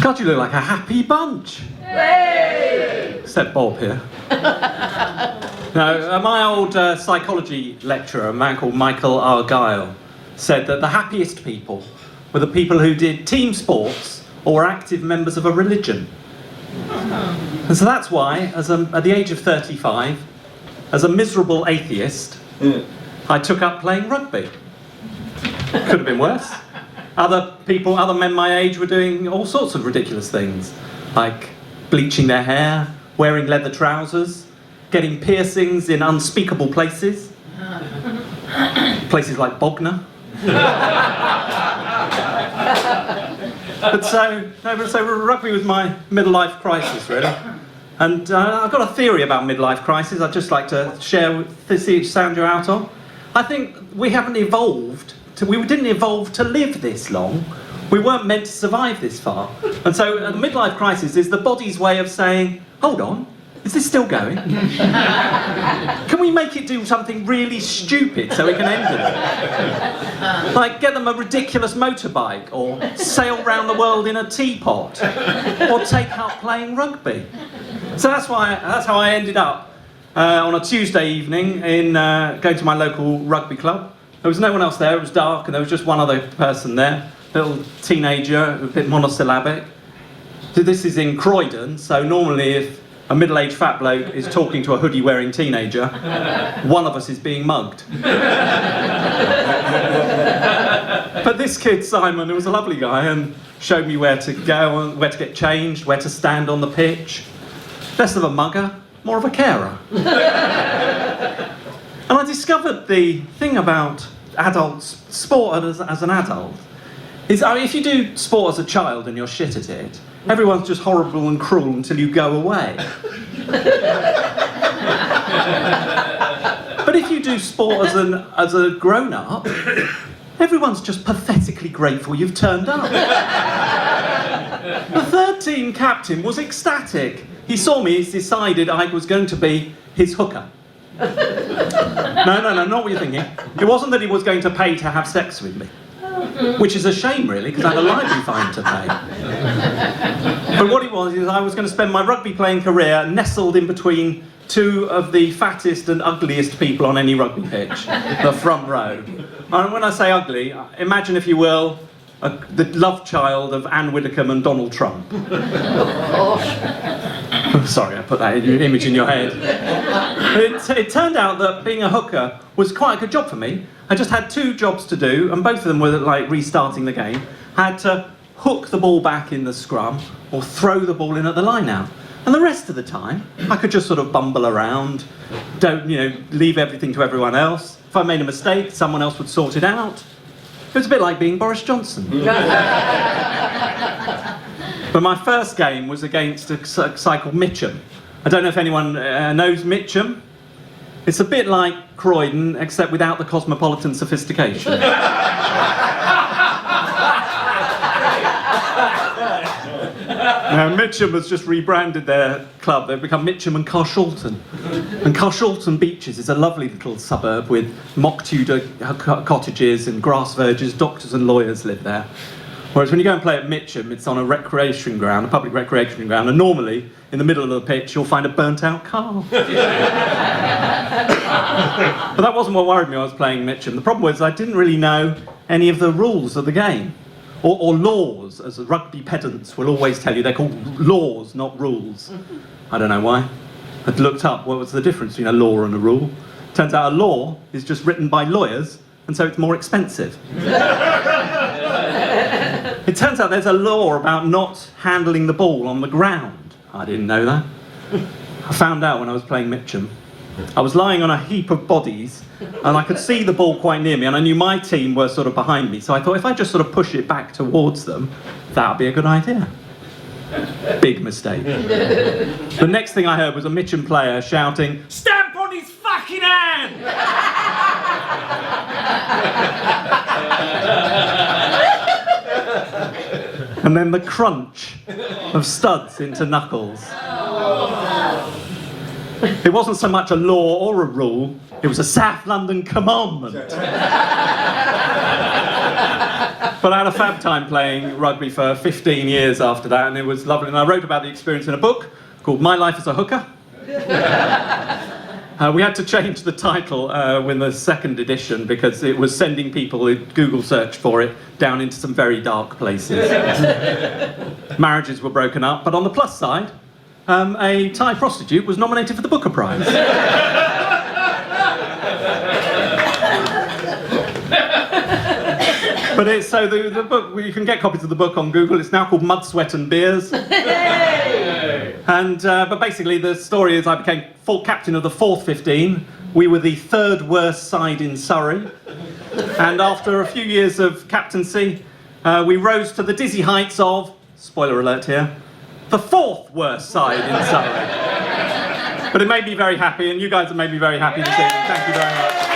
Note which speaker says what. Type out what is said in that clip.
Speaker 1: God, you look like a happy bunch.
Speaker 2: Hey!
Speaker 1: Except Bob here. No, my old psychology lecturer, a man called Michael Argyle, said that the happiest people were the people who did team sports or were active members of a religion. And so that's why, at the age of 35, as a miserable atheist, I took up playing rugby. Could have been worse. Other men my age were doing all sorts of ridiculous things, like bleaching their hair, wearing leather trousers, getting piercings in unspeakable places. Places like Bognor. But so rugby was my midlife crisis, really. And I've got a theory about midlife crisis I'd just like to share, see sound you out on. I think we haven't evolved, we didn't evolve to live this long. We weren't meant to survive this far. And so the midlife crisis is the body's way of saying, hold on, is this still going? Can we make it do something really stupid so we can end it? Like get them a ridiculous motorbike, or sail round the world in a teapot, or take up playing rugby. So that's how I ended up on a Tuesday evening in going to my local rugby club. There was no one else there, it was dark, and there was just one other person there, little teenager, a bit monosyllabic. So this is in Croydon, so normally if a middle-aged fat bloke is talking to a hoodie-wearing teenager, one of us is being mugged. But this kid, Simon, who was a lovely guy, and showed me where to go, where to get changed, where to stand on the pitch. Less of a mugger, more of a carer. And I discovered the thing about adults, sport as an adult, is if you do sport as a child and you're shit at it, everyone's just horrible and cruel until you go away. But if you do sport as a grown-up, everyone's just pathetically grateful you've turned up. The third team captain was ecstatic. He saw me, he decided I was going to be his hooker. No, not what you're thinking. It wasn't that he was going to pay to have sex with me. Which is a shame, really, because I had a library fine to pay. But what it was is I was going to spend my rugby playing career nestled in between two of the fattest and ugliest people on any rugby pitch, the front row. And when I say ugly, imagine, if you will, the love child of Anne Widdecombe and Donald Trump. Sorry, I put that image in your head. It turned out that being a hooker was quite a good job for me. I just had two jobs to do, and both of them were like restarting the game. I had to hook the ball back in the scrum, or throw the ball in at the line-out. And the rest of the time, I could just sort of bumble around, leave everything to everyone else. If I made a mistake, someone else would sort it out. It was a bit like being Boris Johnson. But my first game was against a side called Mitcham. I don't know if anyone knows Mitcham. It's a bit like Croydon, except without the cosmopolitan sophistication. Now, Mitcham has just rebranded their club. They've become Mitcham and Carshalton. And Carshalton Beaches is a lovely little suburb with mock Tudor cottages and grass verges. Doctors and lawyers live there. Whereas when you go and play at Mitcham, it's on a recreation ground, a public recreation ground, and normally, in the middle of the pitch, you'll find a burnt-out car. But that wasn't what worried me when I was playing Mitcham. The problem was I didn't really know any of the rules of the game. Or laws, as the rugby pedants will always tell you. They're called laws, not rules. I don't know why. I looked up what was the difference between a law and a rule. Turns out a law is just written by lawyers, and so it's more expensive. It turns out there's a law about not handling the ball on the ground. I didn't know that. I found out when I was playing Mitcham. I was lying on a heap of bodies, and I could see the ball quite near me, and I knew my team were sort of behind me, so I thought if I just sort of push it back towards them, that would be a good idea. Big mistake. The next thing I heard was a Mitcham player shouting, "Stamp on his fucking hand!" And then the crunch of studs into knuckles. It wasn't so much a law or a rule, it was a South London commandment. But I had a fab time playing rugby for 15 years after that, and it was lovely. And I wrote about the experience in a book called My Life as a Hooker. We had to change the title with the second edition because it was sending people who Google search for it down into some very dark places. Marriages were broken up, but on the plus side, a Thai prostitute was nominated for the Booker Prize. But it's, so the book, you can get copies of the book on Google. It's now called Mud, Sweat and Beers. And, but basically the story is I became full captain of the 4th 15. We were the 3rd worst side in Surrey. And after a few years of captaincy, we rose to the dizzy heights of, spoiler alert here, the 4th worst side in Surrey. But it made me very happy, and you guys have made me very happy this evening. Thank you very much.